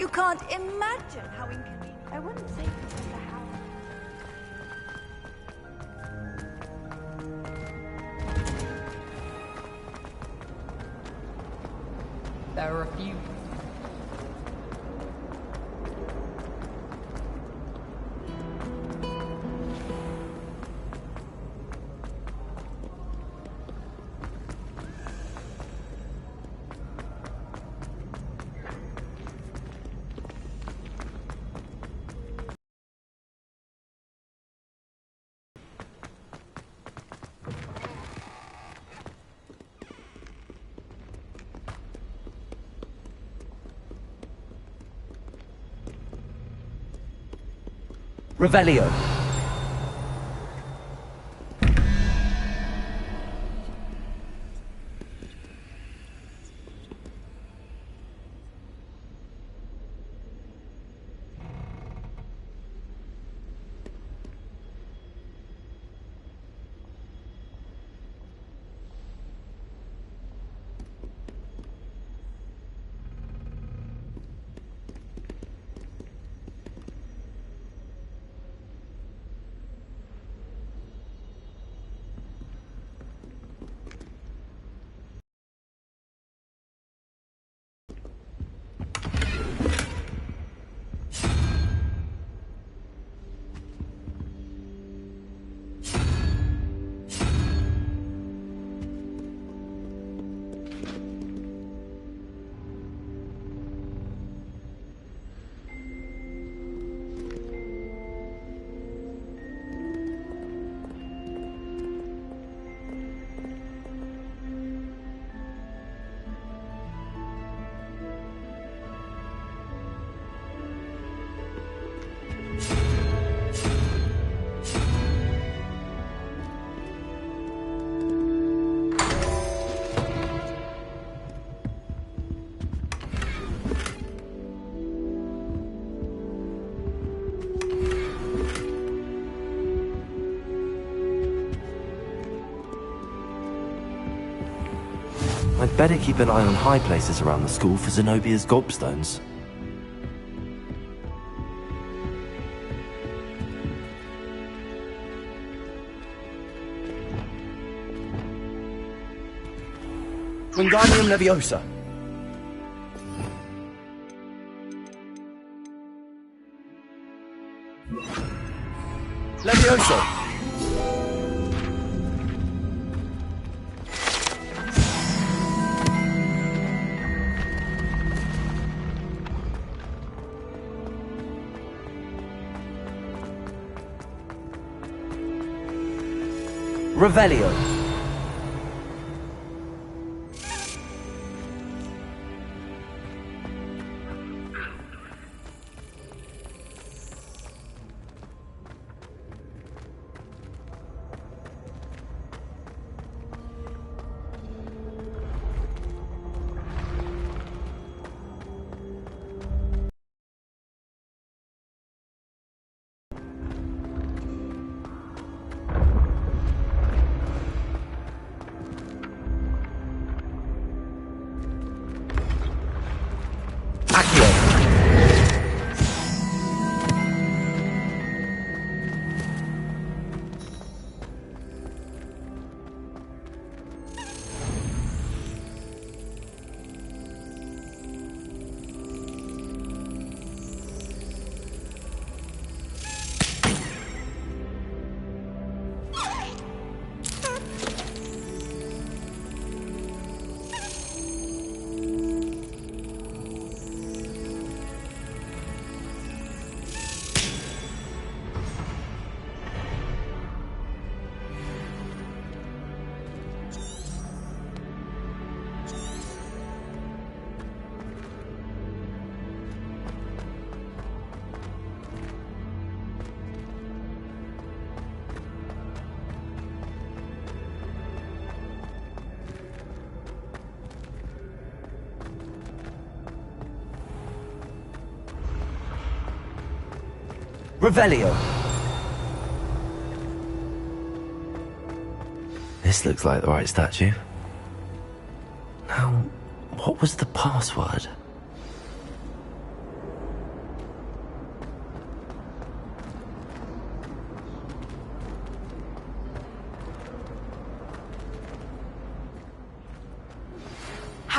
You can't imagine how inconvenient. I wouldn't say this in the house. There are a few. Revelio. I'd better keep an eye on high places around the school for Zenobia's gobstones. Wingardium Leviosa. Leviosa. Revelio. Revelio. This looks like the right statue. Now, what was the password?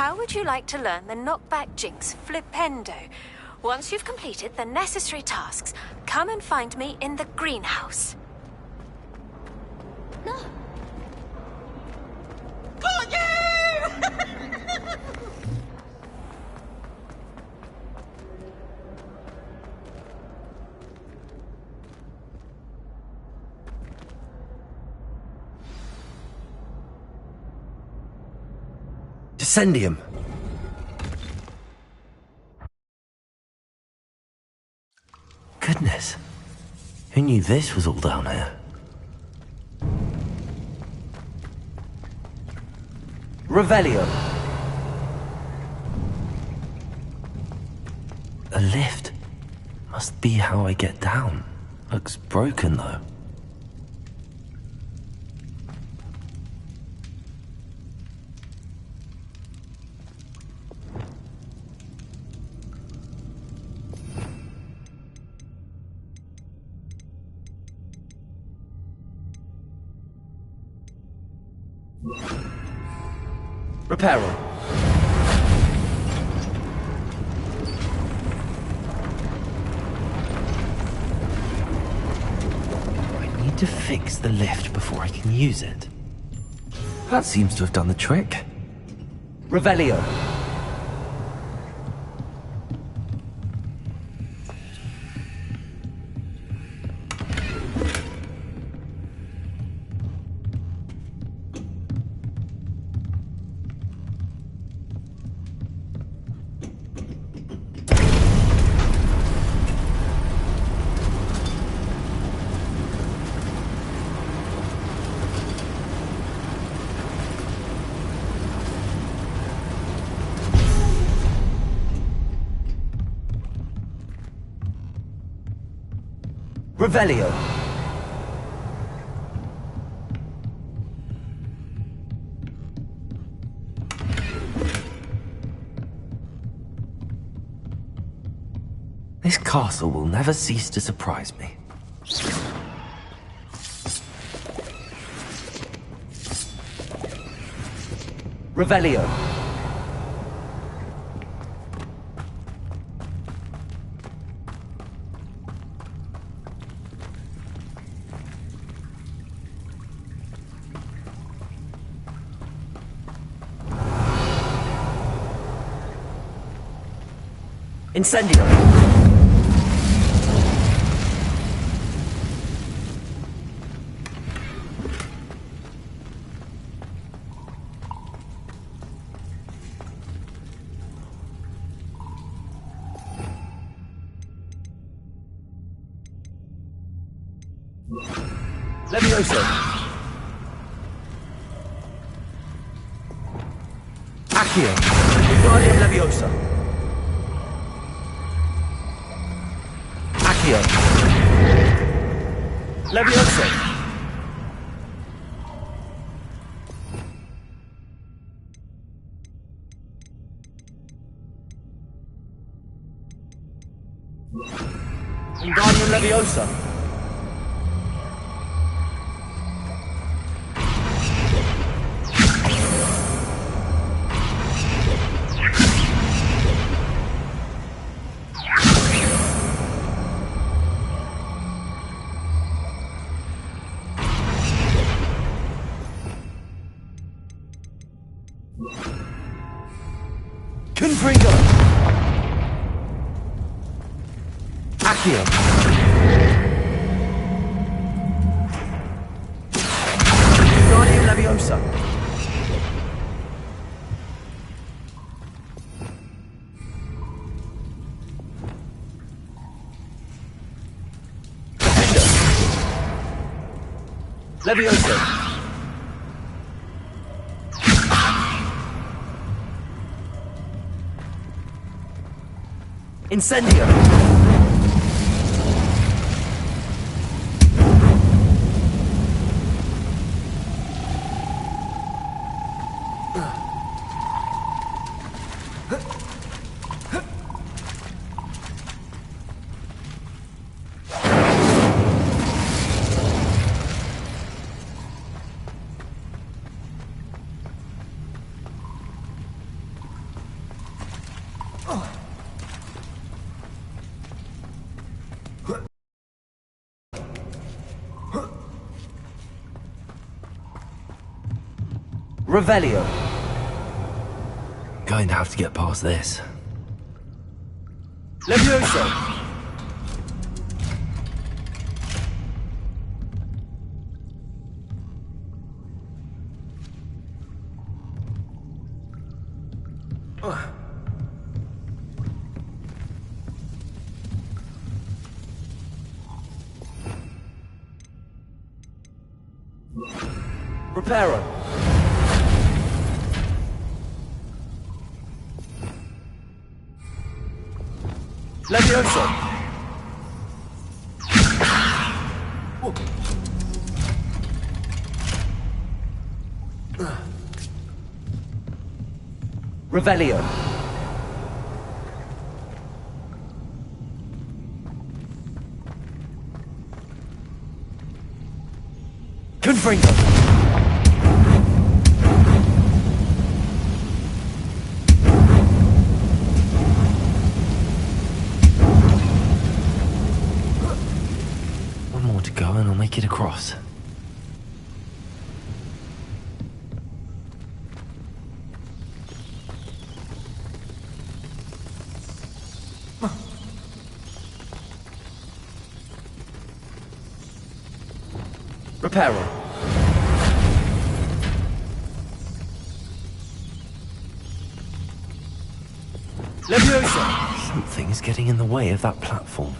How would you like to learn the knockback jinx flipendo? Once you've completed the necessary tasks, come and find me in the greenhouse. No. Got you! Descendium. Goodness. Who knew this was all down here? Revelio. A lift. Must be how I get down. Looks broken though. Reparo. I need to fix the lift before I can use it. That seems to have done the trick. Revelio. Revelio. This castle will never cease to surprise me. Revelio. Incendio! Levioso! Accio! Guardian Leviosa! Accio! Levioso! Guardian Leviosa! Confringo! Accio! Guardian Leviosa! Leviosa! Incendio! Revelio. Going to have to get past this. Levioso. Reparo. Levioso. Revelio. Confringo. One more to go and I'll make it across. Reparo. Leviosa! Something's getting in the way of that platform.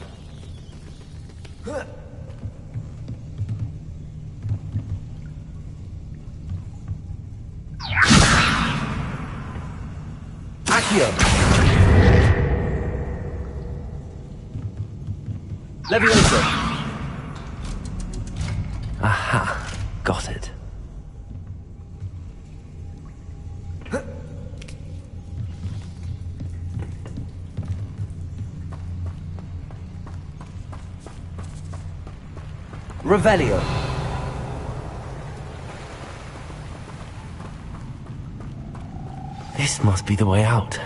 Accio! Leviosa! Aha, got it. Revelio. This must be the way out.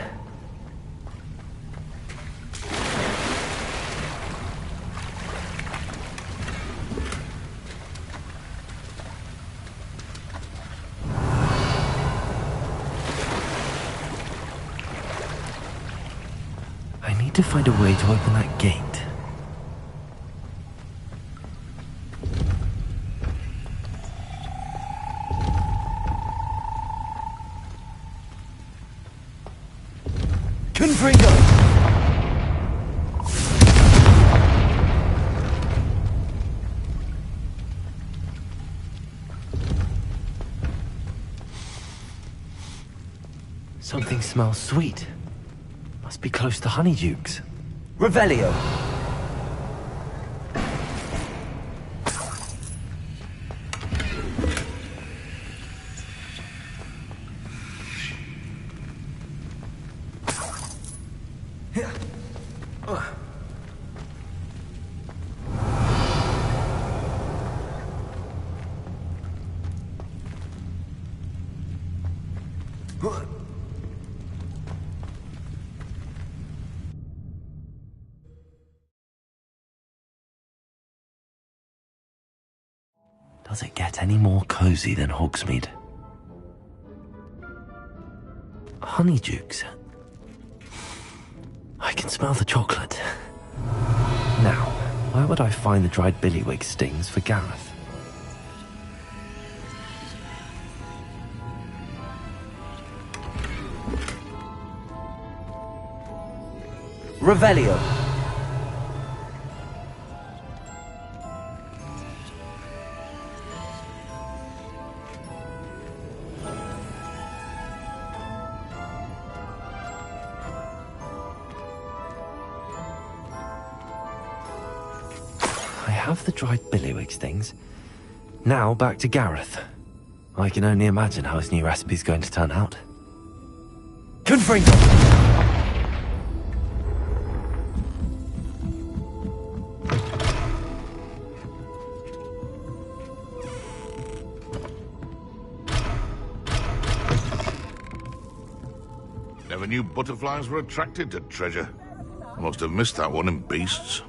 I need to find a way to open that gate. Confringo! Something smells sweet. Must be close to Honeydukes. Revelio! Does it get any more cozy than Hogsmeade? Honeydukes. I can smell the chocolate. Now, where would I find the dried billywig stings for Gareth? Revelio. I have the dried billywig stings. Now back to Gareth. I can only imagine how his new recipe's going to turn out. Confringo! Never knew butterflies were attracted to treasure. I must have missed that one in Beasts.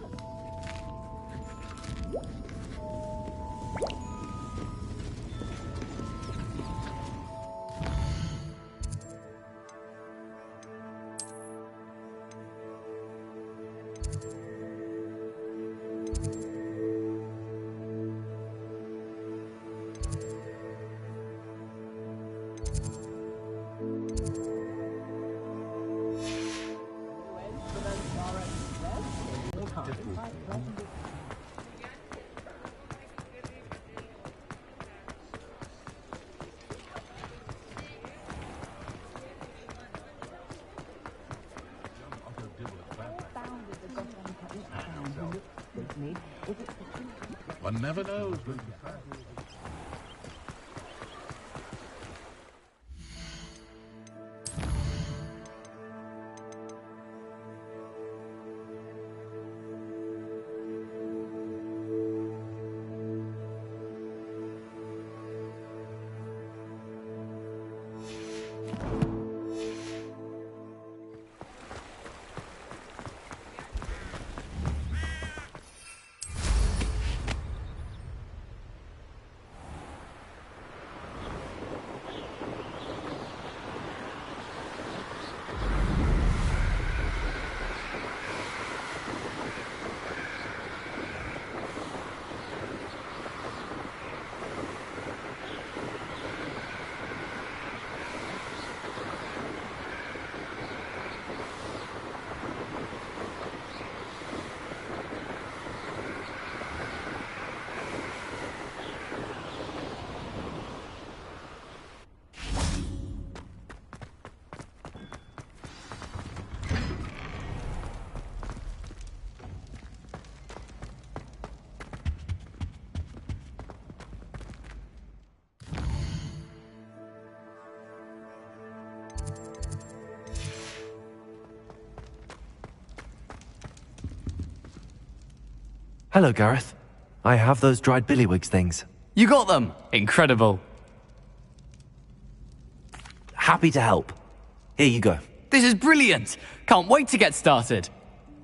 One never knows. Hello, Gareth. I have those dried billywigs things. You got them! Incredible. Happy to help. Here you go. This is brilliant! Can't wait to get started.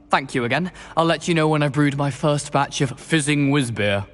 Thank you again. I'll let you know when I've brewed my first batch of fizzing whiz-beer.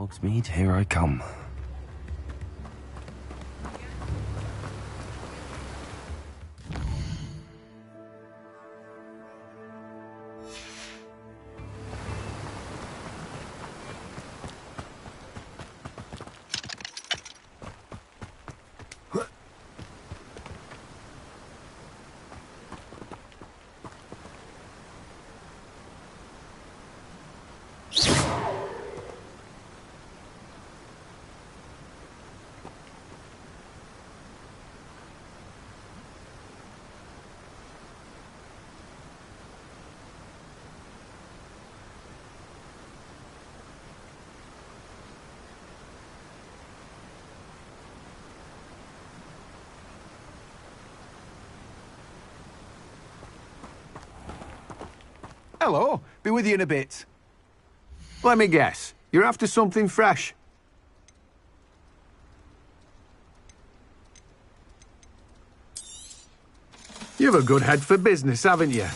Hogsmeade, here I come. Hello, be with you in a bit. Let me guess, you're after something fresh? You've a good head for business, haven't you?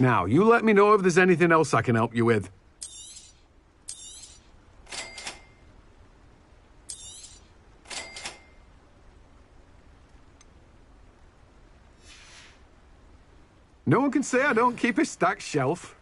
Now, you let me know if there's anything else I can help you with. No one can say I don't keep a stacked shelf.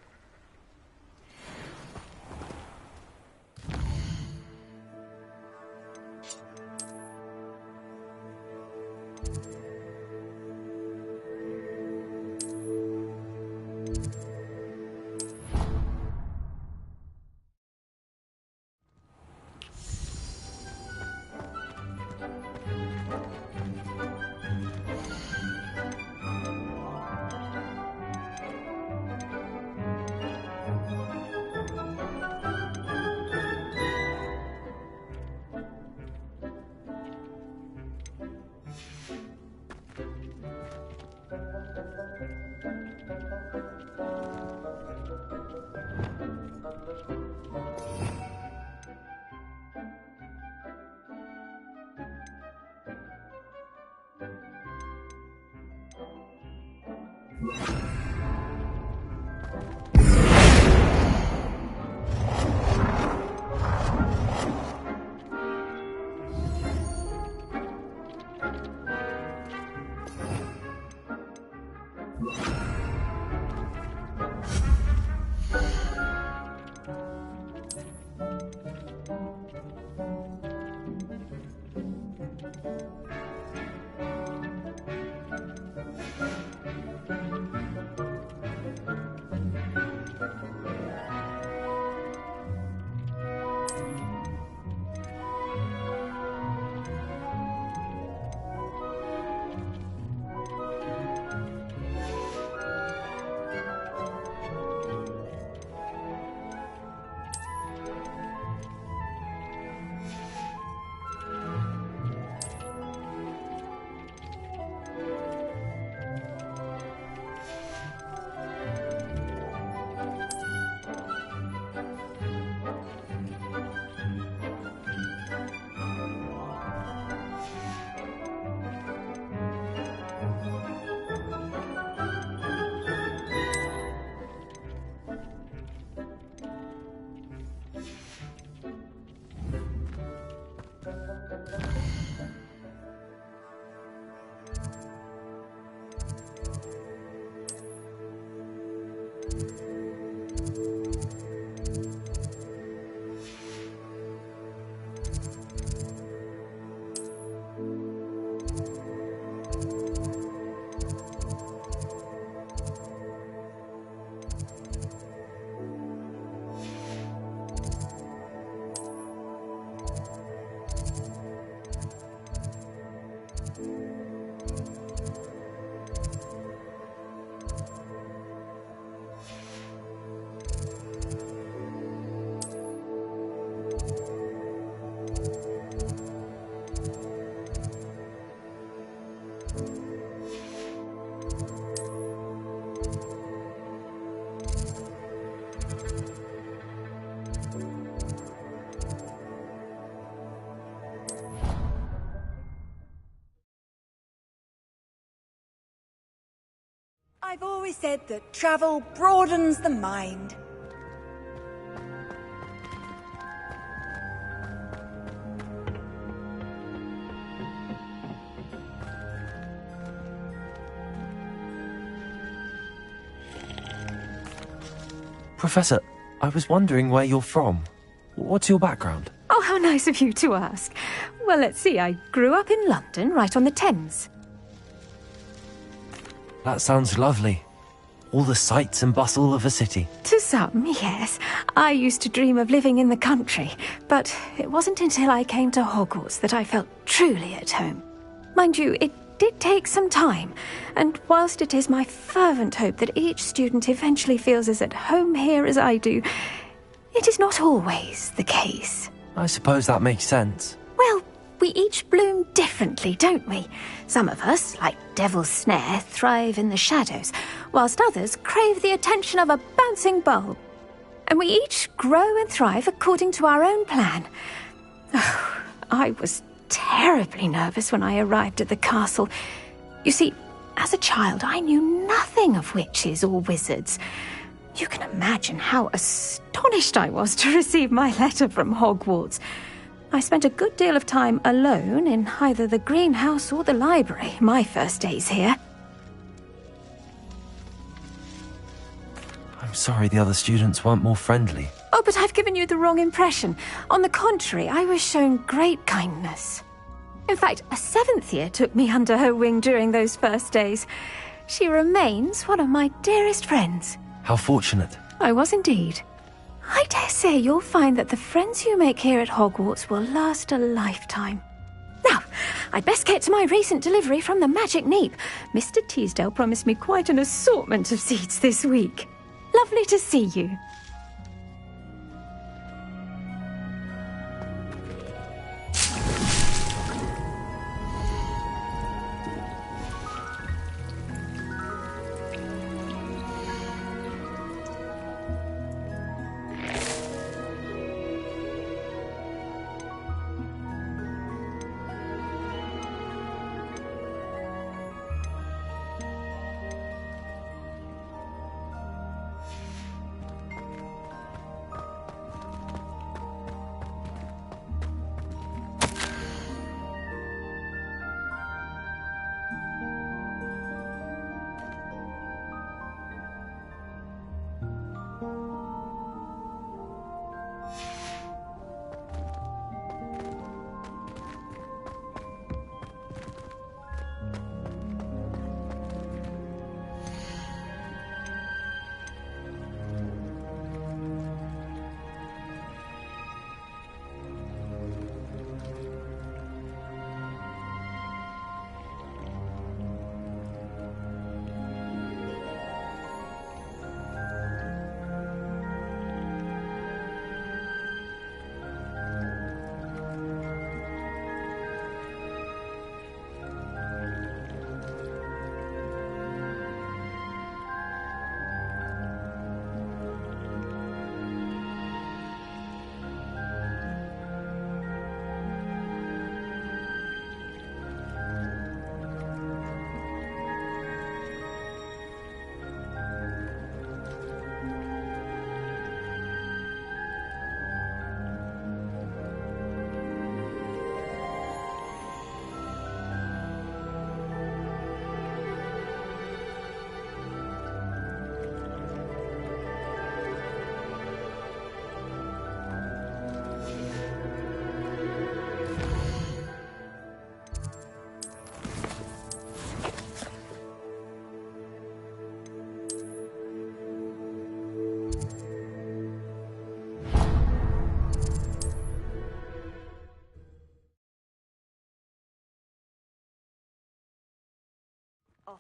I've always said that travel broadens the mind. Professor, I was wondering where you're from. What's your background? Oh, how nice of you to ask. Well, let's see. I grew up in London, right on the Thames. That sounds lovely. All the sights and bustle of a city. To some, yes. I used to dream of living in the country, but it wasn't until I came to Hogwarts that I felt truly at home. Mind you, it did take some time, and whilst it is my fervent hope that each student eventually feels as at home here as I do, it is not always the case. I suppose that makes sense. Well, we each bloom differently, don't we? Some of us, like Devil's Snare, thrive in the shadows, whilst others crave the attention of a bouncing bulb. And we each grow and thrive according to our own plan. Oh, I was terribly nervous when I arrived at the castle. You see, as a child, I knew nothing of witches or wizards. You can imagine how astonished I was to receive my letter from Hogwarts. I spent a good deal of time alone in either the greenhouse or the library my first days here. I'm sorry the other students weren't more friendly. Oh, but I've given you the wrong impression. On the contrary, I was shown great kindness. In fact, a seventh year took me under her wing during those first days. She remains one of my dearest friends. How fortunate. I was indeed. I dare say you'll find that the friends you make here at Hogwarts will last a lifetime. Now, I'd best get to my recent delivery from the Magic Neep. Mr. Teasdale promised me quite an assortment of seeds this week. Lovely to see you.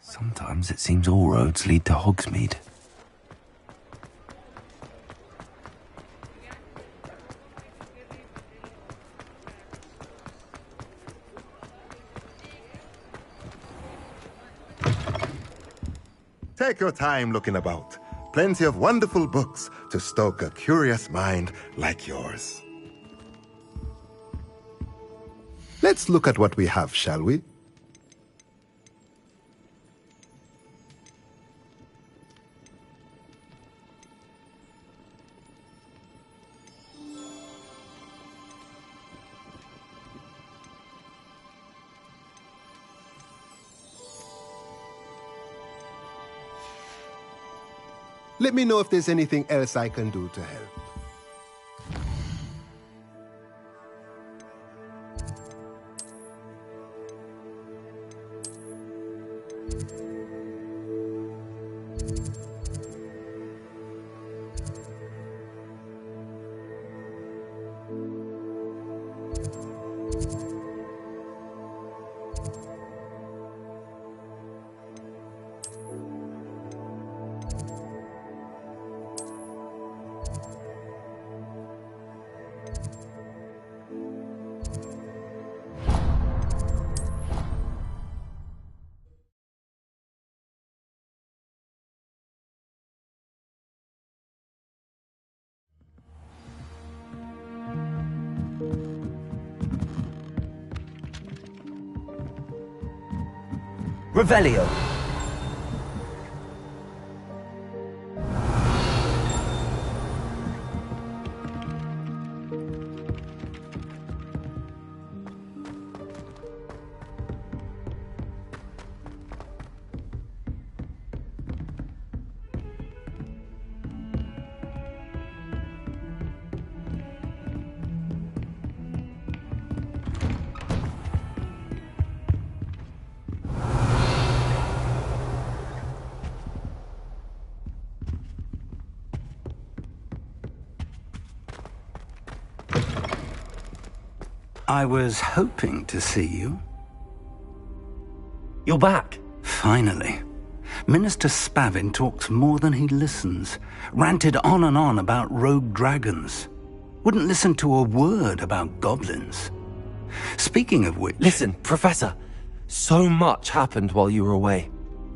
Sometimes it seems all roads lead to Hogsmeade. Take your time looking about. Plenty of wonderful books to stoke a curious mind like yours. Let's look at what we have, shall we? Let me know if there's anything else I can do to help. Revelio. I was hoping to see you. You're back. Finally. Minister Spavin talks more than he listens. Ranted on and on about rogue dragons. Wouldn't listen to a word about goblins. Speaking of which... Listen, Professor. So much happened while you were away.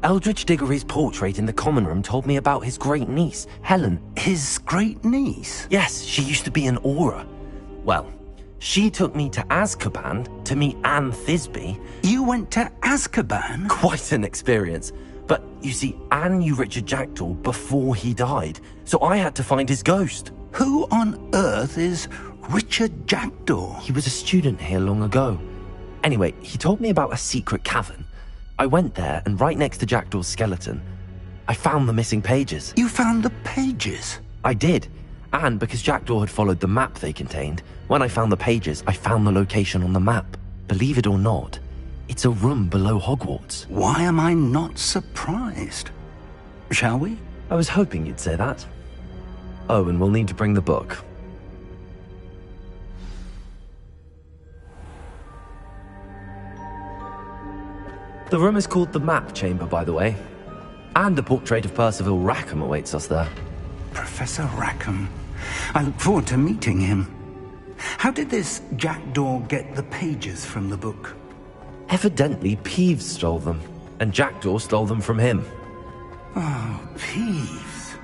Eldridge Diggory's portrait in the common room told me about his great niece, Helen. His great niece? Yes, she used to be an Auror. Well, she took me to Azkaban to meet Anne Thisbe. You went to Azkaban? Quite an experience. But, you see, Anne knew Richard Jackdaw before he died, so I had to find his ghost. Who on earth is Richard Jackdaw? He was a student here long ago. Anyway, he told me about a secret cavern. I went there, and right next to Jackdaw's skeleton, I found the missing pages. You found the pages? I did. And because Jackdaw had followed the map they contained, when I found the pages, I found the location on the map. Believe it or not, it's a room below Hogwarts. Why am I not surprised? Shall we? I was hoping you'd say that. Oh, and we'll need to bring the book. The room is called the Map Chamber, by the way. And a portrait of Percival Rackham awaits us there. Professor Rackham. I look forward to meeting him. How did this Jackdaw get the pages from the book? Evidently, Peeves stole them, and Jackdaw stole them from him. Oh, Peeves.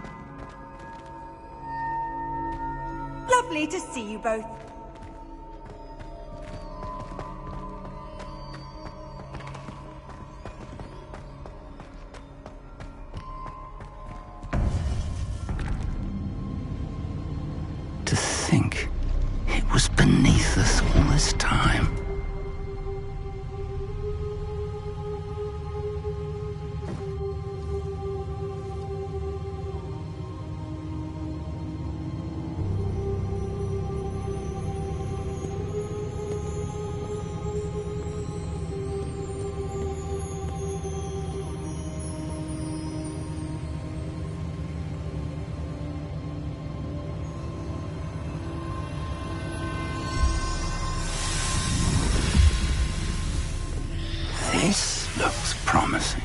Lovely to see you both. To think it was beneath us all this time. This looks promising.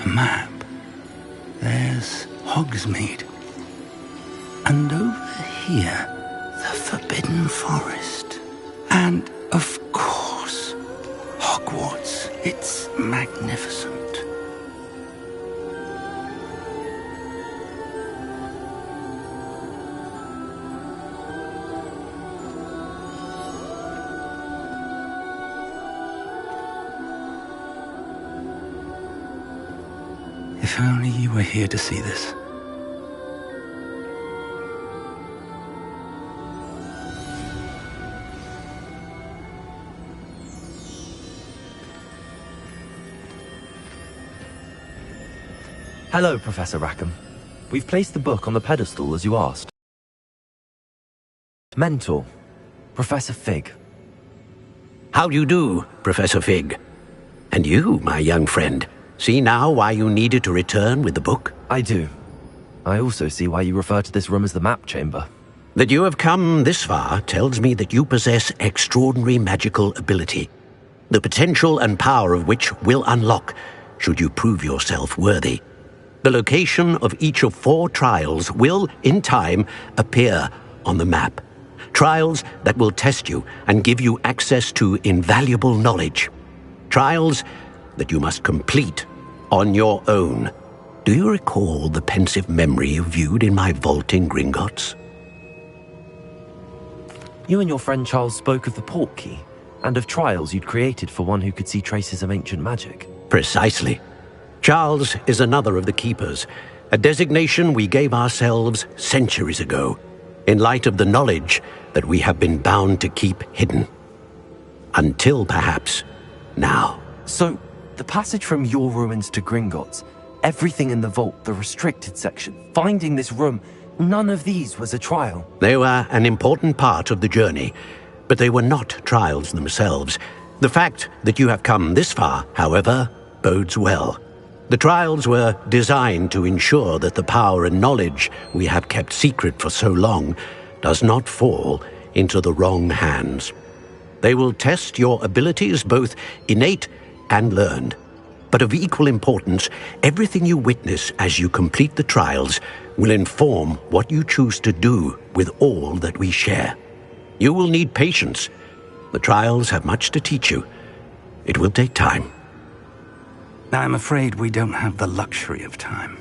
Map. There's Hogsmeade. And over here, the Forbidden Forest. And, of course, Hogwarts. It's magnificent. If only you were here to see this. Hello, Professor Rackham. We've placed the book on the pedestal as you asked. Mentor, Professor Fig. How do you do, Professor Fig? And you, my young friend, see now why you needed to return with the book? I do. I also see why you refer to this room as the map chamber. That you have come this far tells me that you possess extraordinary magical ability, the potential and power of which will unlock should you prove yourself worthy. The location of each of 4 trials will, in time, appear on the map. Trials that will test you and give you access to invaluable knowledge. Trials that you must complete on your own. Do you recall the pensive memory you viewed in my vault in Gringotts? You and your friend Charles spoke of the port key, and of trials you'd created for one who could see traces of ancient magic. Precisely. Charles is another of the Keepers, a designation we gave ourselves centuries ago, in light of the knowledge that we have been bound to keep hidden. Until perhaps now. So, the passage from your ruins to Gringotts, everything in the vault, the restricted section, finding this room, none of these was a trial. They were an important part of the journey, but they were not trials themselves. The fact that you have come this far, however, bodes well. The trials were designed to ensure that the power and knowledge we have kept secret for so long does not fall into the wrong hands. They will test your abilities, both innate and learned. But of equal importance, everything you witness as you complete the trials will inform what you choose to do with all that we share. You will need patience. The trials have much to teach you. It will take time. I'm afraid we don't have the luxury of time.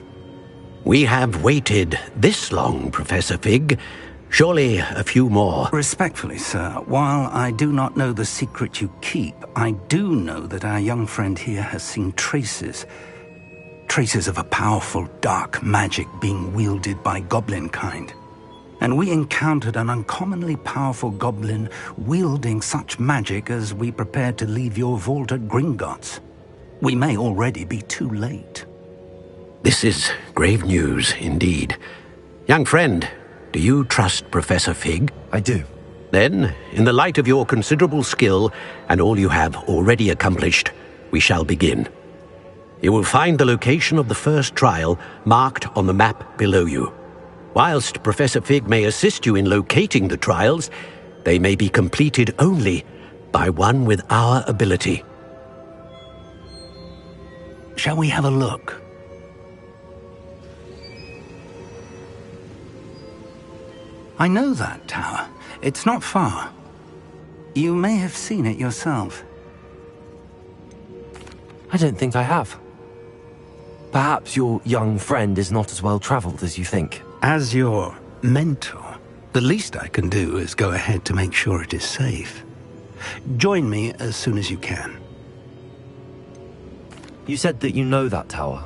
We have waited this long, Professor Fig. Surely a few more. Respectfully, sir, while I do not know the secret you keep, I do know that our young friend here has seen traces of a powerful dark magic being wielded by goblin kind. And we encountered an uncommonly powerful goblin wielding such magic as we prepared to leave your vault at Gringotts. We may already be too late. This is grave news indeed. Young friend, do you trust Professor Fig? I do. Then, in the light of your considerable skill and all you have already accomplished, we shall begin. You will find the location of the first trial marked on the map below you. Whilst Professor Fig may assist you in locating the trials, they may be completed only by one with our ability. Shall we have a look? I know that tower. It's not far. You may have seen it yourself. I don't think I have. Perhaps your young friend is not as well traveled as you think. As your mentor, the least I can do is go ahead to make sure it is safe. Join me as soon as you can. You said that you know that tower.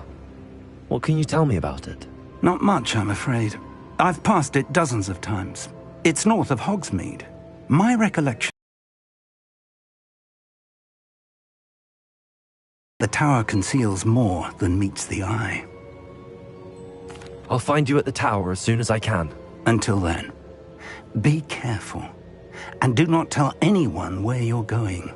What can you tell me about it? Not much, I'm afraid. I've passed it dozens of times. It's north of Hogsmeade. My recollection... The tower conceals more than meets the eye. I'll find you at the tower as soon as I can. Until then, be careful. And do not tell anyone where you're going.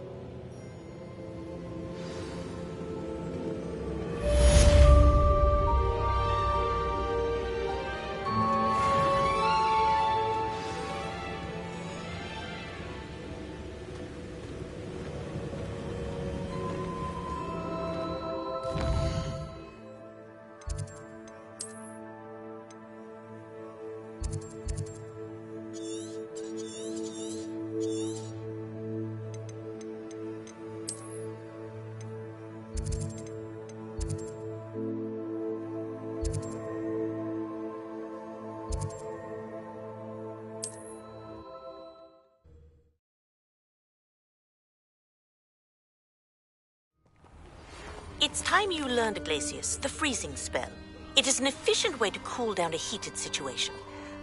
It's time you learned, Glacius, the freezing spell. It is an efficient way to cool down a heated situation.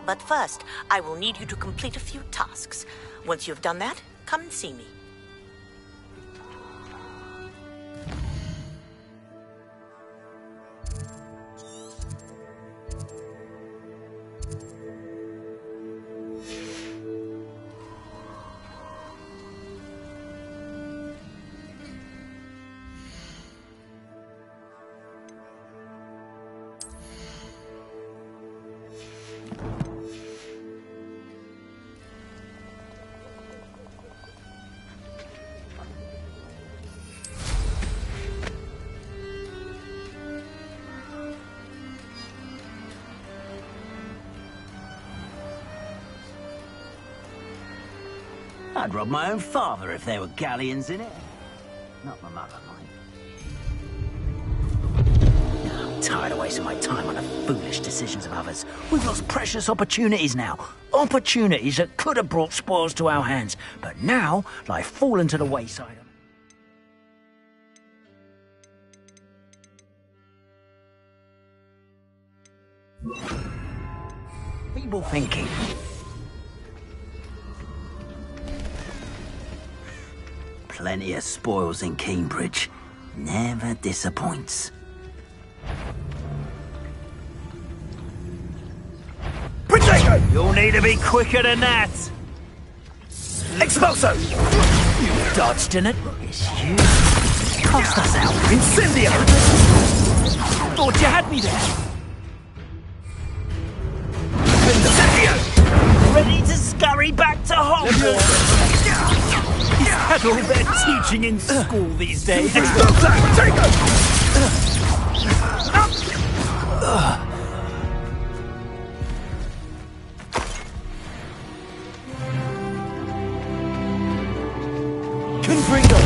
But first, I will need you to complete a few tasks. Once you've done that, come and see me. I'd rob my own father if there were galleons in it. Not my mother, mind. I'm tired of wasting my time on the foolish decisions of others. We've lost precious opportunities now. Opportunities that could have brought spoils to our hands, but now lie fallen to the wayside. Feeble thinking. Plenty of spoils in Cambridge. Never disappoints. Protego! You'll need to be quicker than that! Expulso! You dodged in it. It's you. Cost us out. Incendio! Thought you had me there. Incendio! Ready to scurry back to Hogwarts? Is that all they're teaching in school these days? Expulso! Protego! Confringo!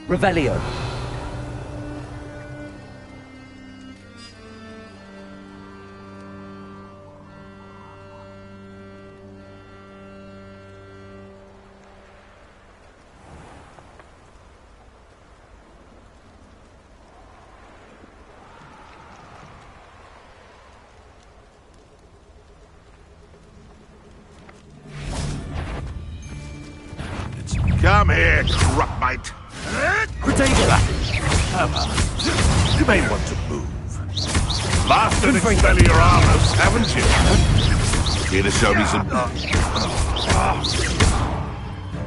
Revelio. Come here, crupmate. You may want to move. Mastered Expelliarmus, haven't you? Here to show me some...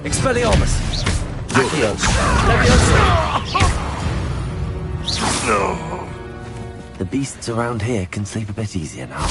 Expelliarmus! Accio! No. The beasts around here can sleep a bit easier now.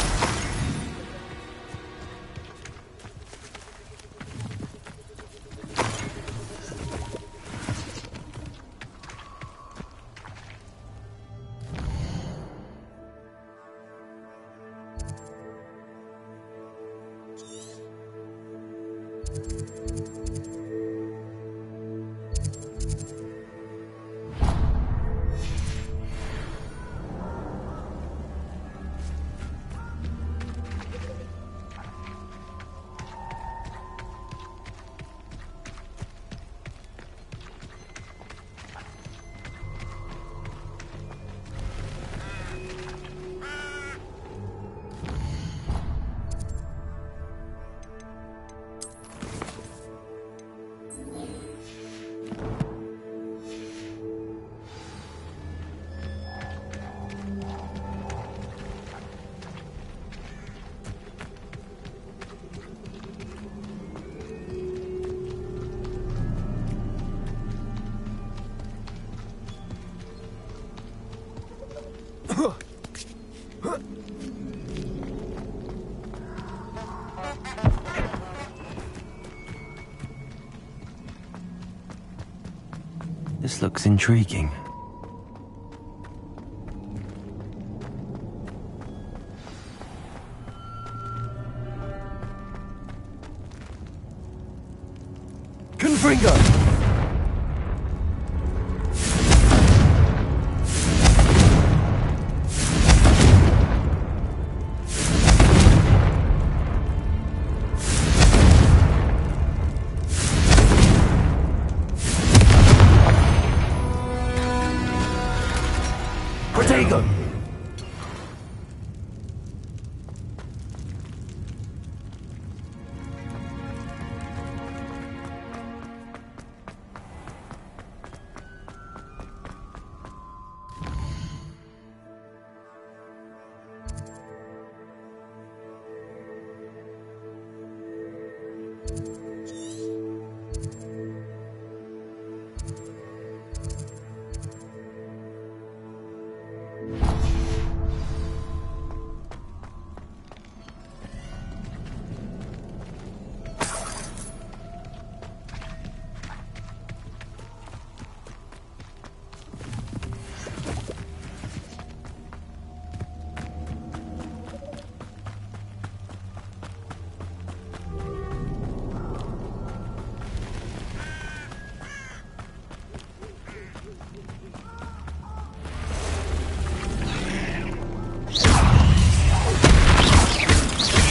This looks intriguing. Confringo! Protego!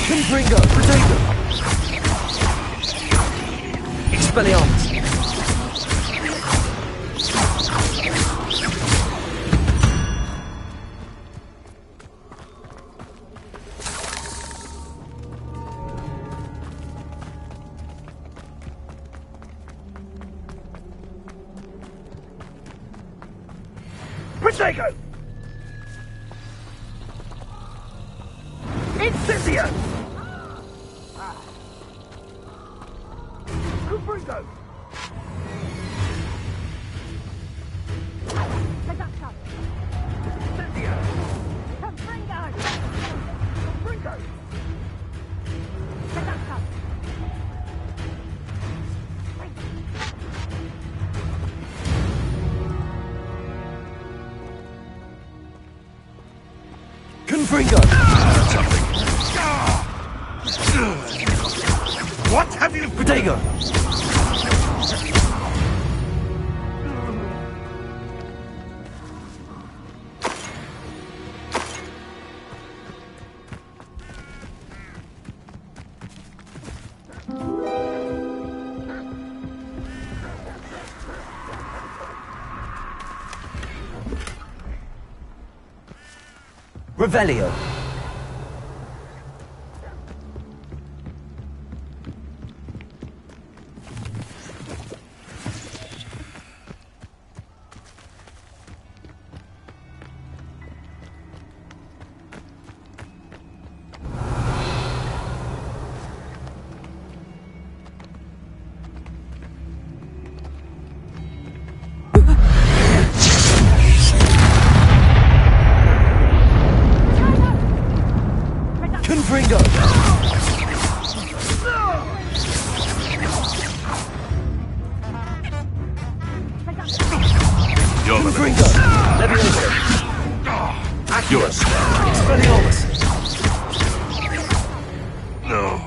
Confringo! Protego! Expelliarmus! Protego! Incendio! Confringo! Incendio! Confringo! Confringo! Confringo! What have you... Protego! Revelio! Confringo! You're the Confringo! Levioso! You're a star. Expelliarmus! No.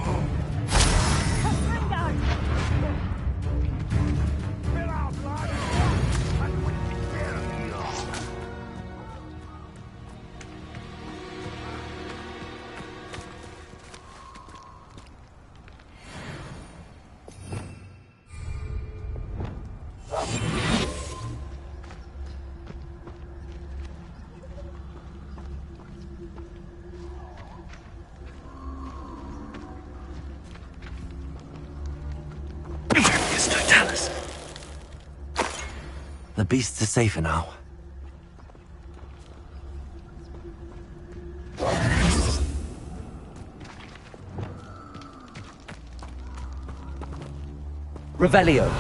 The beasts are safer now. Revelio.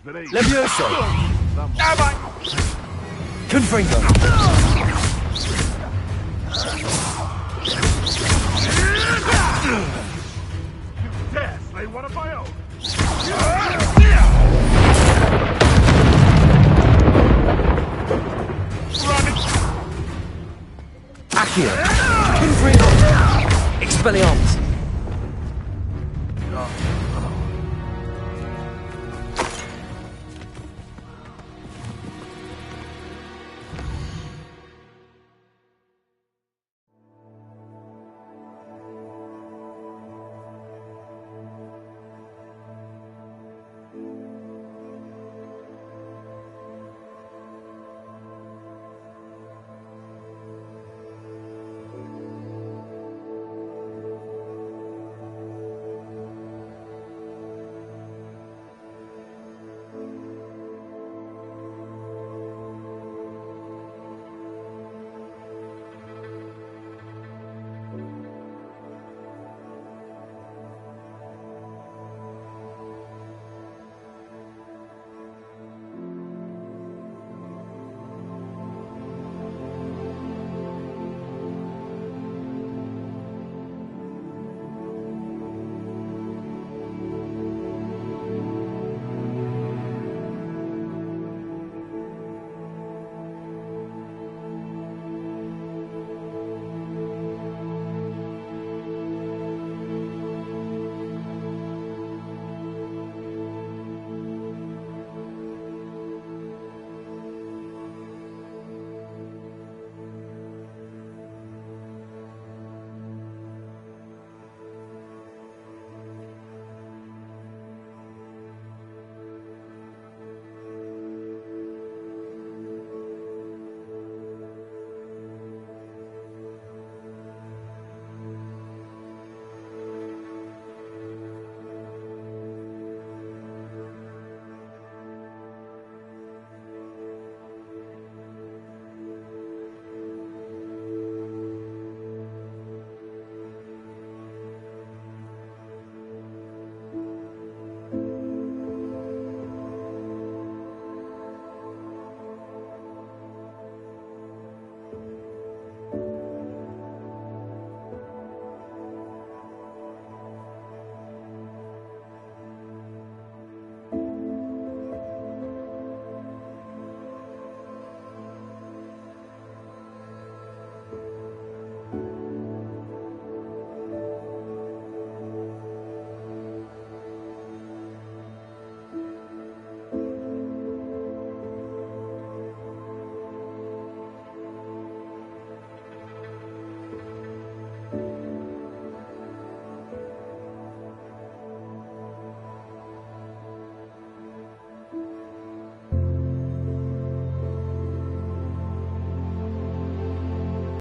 beneath. Levioso! Confringo! You dare slay one of my own? Accio! Confringo! Expelliarmus!